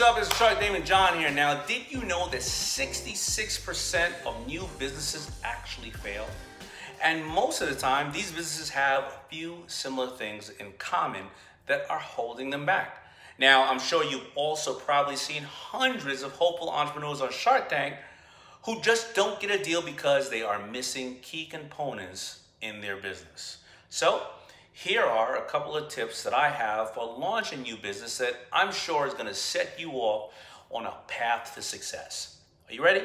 up? It's DAYMOND JOHN here. Now, did you know that 66% of new businesses actually fail? And most of the time, these businesses have a few similar things in common that are holding them back. Now, I'm sure you've also probably seen hundreds of hopeful entrepreneurs on Shark Tank who just don't get a deal because they are missing key components in their business. So, here are a couple of tips that I have for launching a new business that I'm sure is going to set you off on a path to success. Are you ready?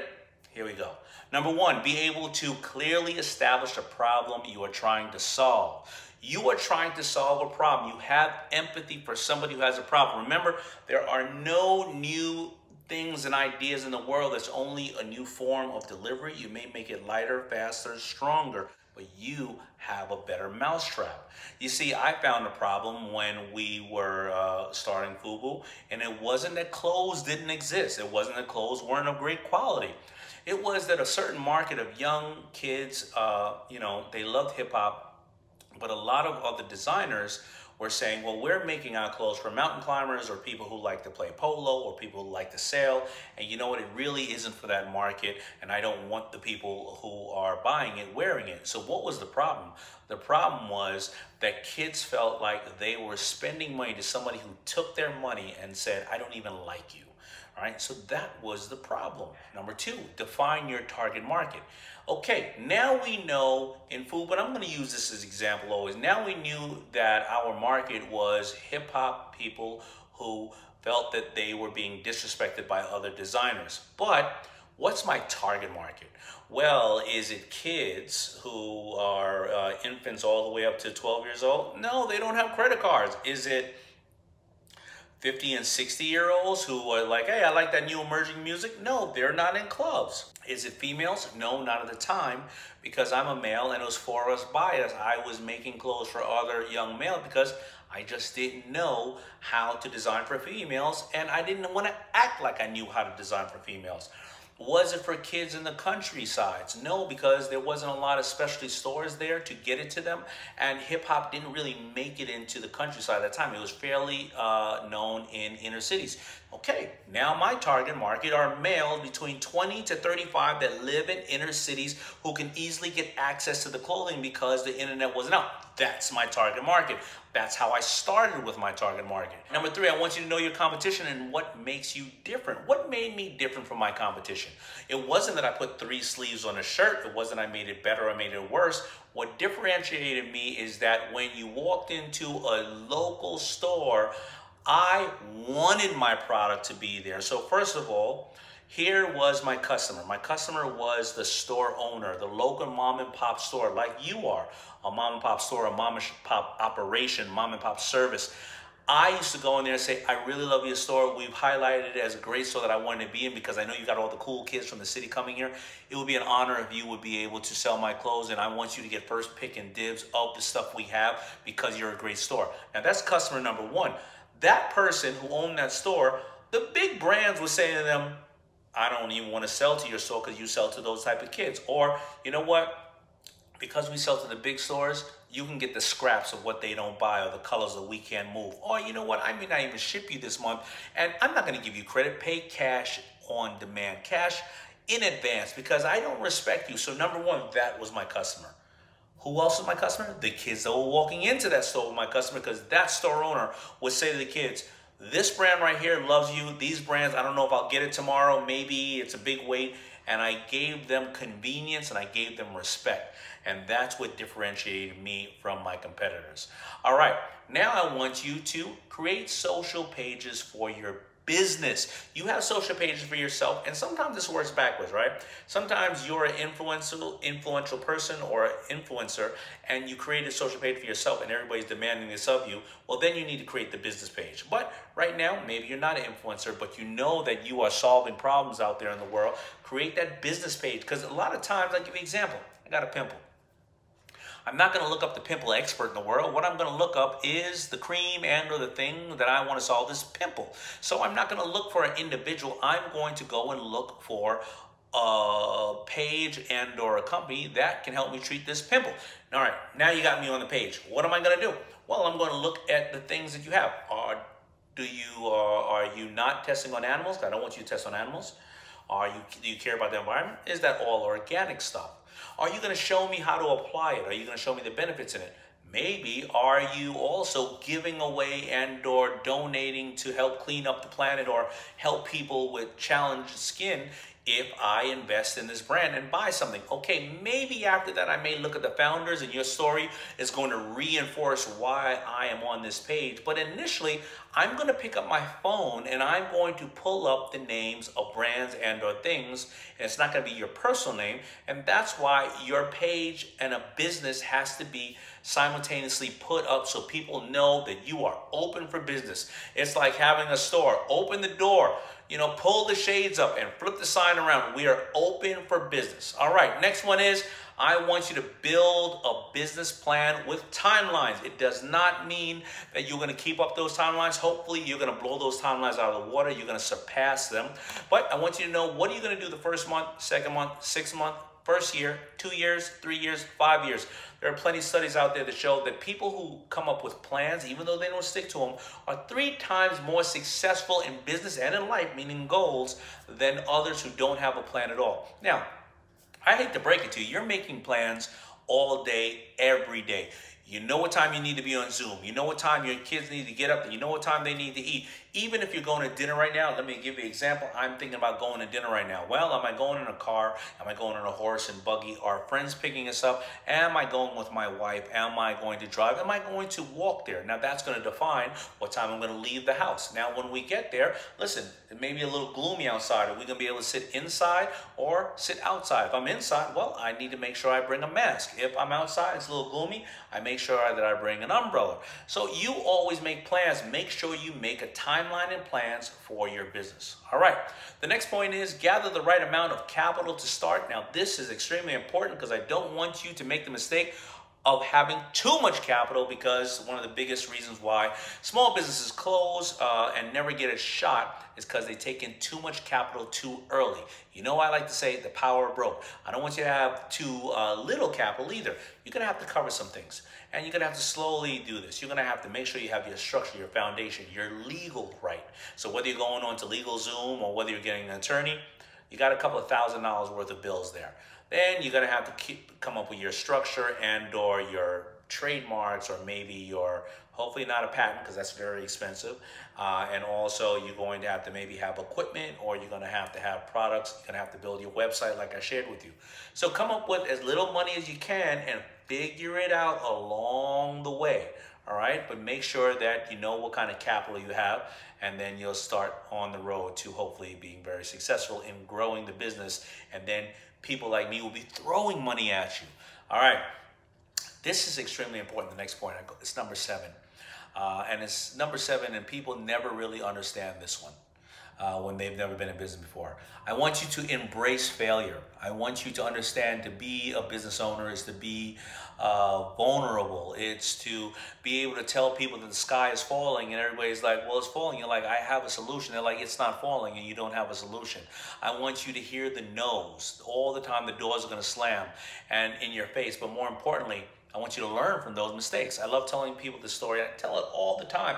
Here we go. Number one, be able to clearly establish a problem you are trying to solve. You are trying to solve a problem. You have empathy for somebody who has a problem. Remember, there are no new things and ideas in the world. There's only a new form of delivery. You may make it lighter, faster, stronger, but you have a better mousetrap. You see, I found a problem when we were starting FUBU, and it wasn't that clothes didn't exist. It wasn't that clothes weren't of great quality. It was that a certain market of young kids, they loved hip hop, but a lot of other designers were saying, well, we're making our clothes for mountain climbers or people who like to play polo or people who like to sail. And you know what? It really isn't for that market. And I don't want the people who are buying it wearing it. So what was the problem? The problem was that kids felt like they were spending money to somebody who took their money and said, I don't even like you. All right, so that was the problem. Number two, define your target market. Okay, now we know in food, but I'm going to use this as an example always. Now we knew that our market was hip hop people who felt that they were being disrespected by other designers. But what's my target market? Well, is it kids who are infants all the way up to 12 years old? No, they don't have credit cards. Is it 50 and 60-year-olds who are like, hey, I like that new emerging music? No, they're not in clubs. Is it females? No, not at the time, because I'm a male and it was for us bias. I was making clothes for other young males because I just didn't know how to design for females, and I didn't want to act like I knew how to design for females. Was it for kids in the countrysides? No, because there wasn't a lot of specialty stores there to get it to them, and hip-hop didn't really make it into the countryside at the time. It was fairly known in inner cities. Okay, now my target market are males between 20 to 35 that live in inner cities who can easily get access to the clothing because the internet wasn't out. That's my target market. That's how I started with my target market. Number three, I want you to know your competition and what makes you different. What made me different from my competition? It wasn't that I put 3 sleeves on a shirt. It wasn't I made it better or made it worse. What differentiated me is that when you walked into a local store, I wanted my product to be there. So first of all, here was my customer. My customer was the store owner, the local mom and pop store, like you are. A mom and pop store, a mom and pop operation, mom and pop service. I used to go in there and say, I really love your store. We've highlighted it as a great store that I wanted to be in because I know you got all the cool kids from the city coming here. It would be an honor if you would be able to sell my clothes, and I want you to get first pick and dibs of the stuff we have because you're a great store. Now that's customer number one. That person who owned that store, the big brands would say to them, I don't even want to sell to your store because you sell to those type of kids. Or, you know what? Because we sell to the big stores, you can get the scraps of what they don't buy or the colors that we can't move. Or, you know what? I may not even ship you this month, and I'm not going to give you credit. Pay cash on demand, cash in advance, because I don't respect you. So number one, that was my customer. Who else was my customer? The kids that were walking into that store were my customer, because that store owner would say to the kids, this brand right here loves you. These brands, I don't know if I'll get it tomorrow. Maybe it's a big wait. And I gave them convenience and I gave them respect. And that's what differentiated me from my competitors. All right, now I want you to create social pages for your business. You have social pages for yourself, and sometimes this works backwards, right? Sometimes you're an influential person or an influencer, and you create a social page for yourself and everybody's demanding this of you. Well, then you need to create the business page. But right now, maybe you're not an influencer, but you know that you are solving problems out there in the world. Create that business page, because a lot of times, I'll give you an example. I got a pimple. I'm not going to look up the pimple expert in the world. What I'm going to look up is the cream and or the thing that I want to solve this pimple. So I'm not going to look for an individual. I'm going to go and look for a page and or a company that can help me treat this pimple. All right, now you got me on the page. What am I going to do? Well, I'm going to look at the things that you have. Are you not testing on animals? I don't want you to test on animals. Do you care about the environment? Is that all organic stuff? Are you going to show me how to apply it? Are you going to show me the benefits in it? Maybe are you also giving away and or donating to help clean up the planet or help people with challenged skin if I invest in this brand and buy something? Okay, maybe after that I may look at the founders and your story is going to reinforce why I am on this page. But initially, I'm going to pick up my phone and I'm going to pull up the names of brands and or things. And it's not going to be your personal name. And that's why your page and a business has to be simultaneously put up so people know that you are open for business. It's like having a store. Open the door, pull the shades up and flip the sign around. We are open for business. All right, next one is I want you to build a business plan with timelines. It does not mean that you're going to keep up those timelines. Hopefully, you're going to blow those timelines out of the water. You're going to surpass them. But I want you to know, what are you going to do the first month, second month, 6th month, first year, 2 years, 3 years, 5 years? There are plenty of studies out there that show that people who come up with plans, even though they don't stick to them, are 3 times more successful in business and in life, meaning goals, than others who don't have a plan at all. Now, I hate to break it to you, you're making plans all day, every day. You know what time you need to be on Zoom. You know what time your kids need to get up. You know what time they need to eat. Even if you're going to dinner right now, let me give you an example. I'm thinking about going to dinner right now. Well, am I going in a car? Am I going on a horse and buggy? Are friends picking us up? Am I going with my wife? Am I going to drive? Am I going to walk there? Now, that's going to define what time I'm going to leave the house. Now, when we get there, listen, it may be a little gloomy outside. Are we going to be able to sit inside or sit outside? If I'm inside, well, I need to make sure I bring a mask. If I'm outside, it's a little gloomy, I make sure that I bring an umbrella. So you always make plans. Make sure you make a timeline and plans for your business. All right. The next point is gather the right amount of capital to start. Now, this is extremely important because I don't want you to make the mistake of having too much capital, because one of the biggest reasons why small businesses close and never get a shot is because they take in too much capital too early. You know, I like to say the power of broke. I don't want you to have too little capital either. You're going to have to cover some things, and you're going to have to slowly do this. You're going to have to make sure you have your structure, your foundation, your legal right. So whether you're going on to LegalZoom or whether you're getting an attorney, you got a couple of $1,000s worth of bills there. Then you're going to have to come up with your structure and or your trademarks, or maybe your, hopefully not a patent because that's very expensive. And also you're going to have to maybe have equipment, or you're going to have products. You're going to have to build your website like I shared with you. So come up with as little money as you can and figure it out along the way. All right, but make sure that you know what kind of capital you have, and then you'll start on the road to hopefully being very successful in growing the business. And then people like me will be throwing money at you. All right, this is extremely important. The next point, it's number 7. And it's number 7, and people never really understand this one when they've never been in business before. I want you to embrace failure. I want you to understand to be a business owner is to be vulnerable. It's to be able to tell people that the sky is falling, and everybody's like, well, it's falling. You're like, I have a solution. They're like, it's not falling, and you don't have a solution. I want you to hear the no's. All the time the doors are going to slam and in your face, but more importantly, I want you to learn from those mistakes. I love telling people this story. I tell it all the time.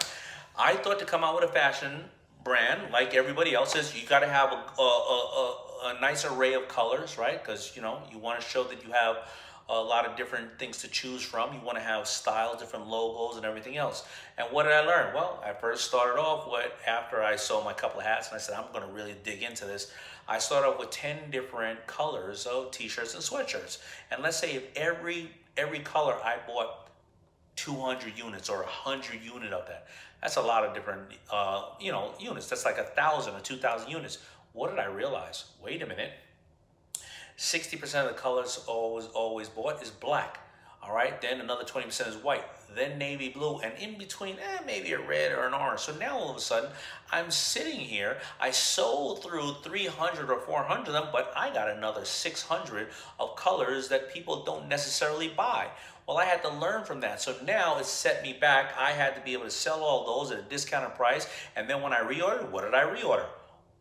I thought to come out with a fashion brand like everybody else is, you got to have a nice array of colors, right? Because, you want to show that you have a lot of different things to choose from. You want to have styles, different logos, and everything else. And what did I learn? Well, I first started off with, after I sold my couple of hats, and I said, I'm going to really dig into this. I started off with 10 different colors of t-shirts and sweatshirts. And let's say if every color I bought 200 units or 100 units of that. That's a lot of different, units. That's like 1,000 or 2,000 units. What did I realize? Wait a minute. 60% of the colors always bought is black. All right. Then another 20% is white. Then navy blue, and in between, maybe a red or an orange. So now all of a sudden, I'm sitting here. I sold through 300 or 400 of them, but I got another 600 of colors that people don't necessarily buy. Well, I had to learn from that. So now it set me back. I had to be able to sell all those at a discounted price. And then when I reordered, what did I reorder?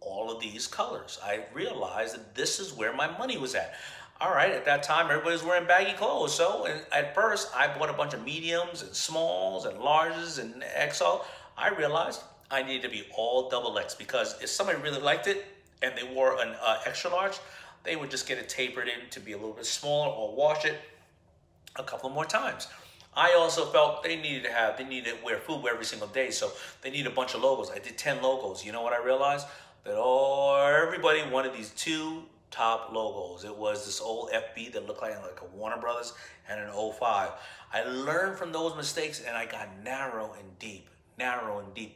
All of these colors. I realized that this is where my money was at. All right, at that time, everybody was wearing baggy clothes. So at first, I bought a bunch of mediums and smalls and larges and XL. I realized I needed to be all double X, because if somebody really liked it and they wore an extra large, they would just get it tapered in to be a little bit smaller or wash it a couple more times. I also felt they needed to wear FUBU every single day, so they need a bunch of logos. I did 10 logos. You know what I realized? That everybody wanted these 2 top logos. It was this old FB that looked like a Warner Brothers and an 05. I learned from those mistakes, and I got narrow and deep.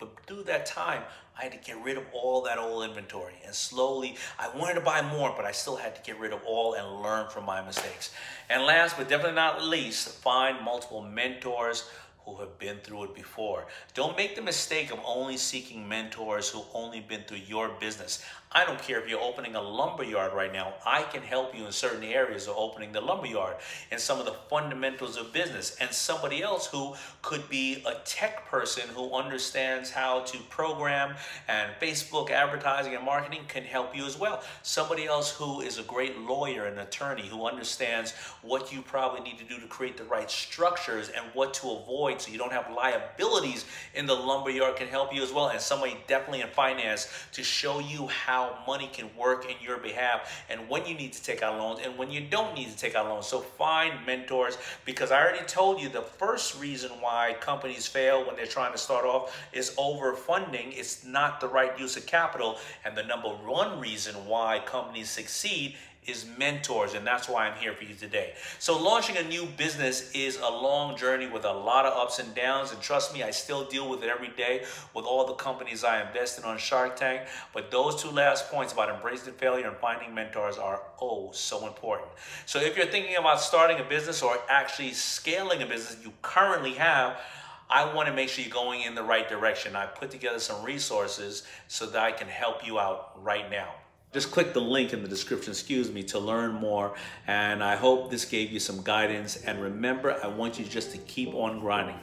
But through that time, I had to get rid of all that old inventory. And slowly, I wanted to buy more, but I still had to get rid of all and learn from my mistakes. And last but definitely not least, find multiple mentors who have been through it before. Don't make the mistake of only seeking mentors who only been through your business. I don't care if you're opening a lumber yard right now. I can help you in certain areas of opening the lumber yard and some of the fundamentals of business. And somebody else who could be a tech person who understands how to program and Facebook advertising and marketing can help you as well. Somebody else who is a great lawyer and attorney who understands what you probably need to do to create the right structures and what to avoid so you don't have liabilities in the lumber yard can help you as well. And somebody definitely in finance to show you how money can work in your behalf and when you need to take out loans and when you don't need to take out loans. So find mentors, because I already told you the first reason why companies fail when they're trying to start off is overfunding. It's not the right use of capital. And the number 1 reason why companies succeed is mentors, and that's why I'm here for you today. So launching a new business is a long journey with a lot of ups and downs, and trust me, I still deal with it every day with all the companies I invest in on Shark Tank. But those 2 last points about embracing failure and finding mentors are so important. So if you're thinking about starting a business or actually scaling a business you currently have, I want to make sure you're going in the right direction. I put together some resources so that I can help you out right now. Just click the link in the description, to learn more. And I hope this gave you some guidance. And remember, I want you just to keep on grinding.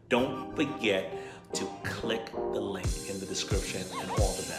Don't forget to click the link in the description, and all the best.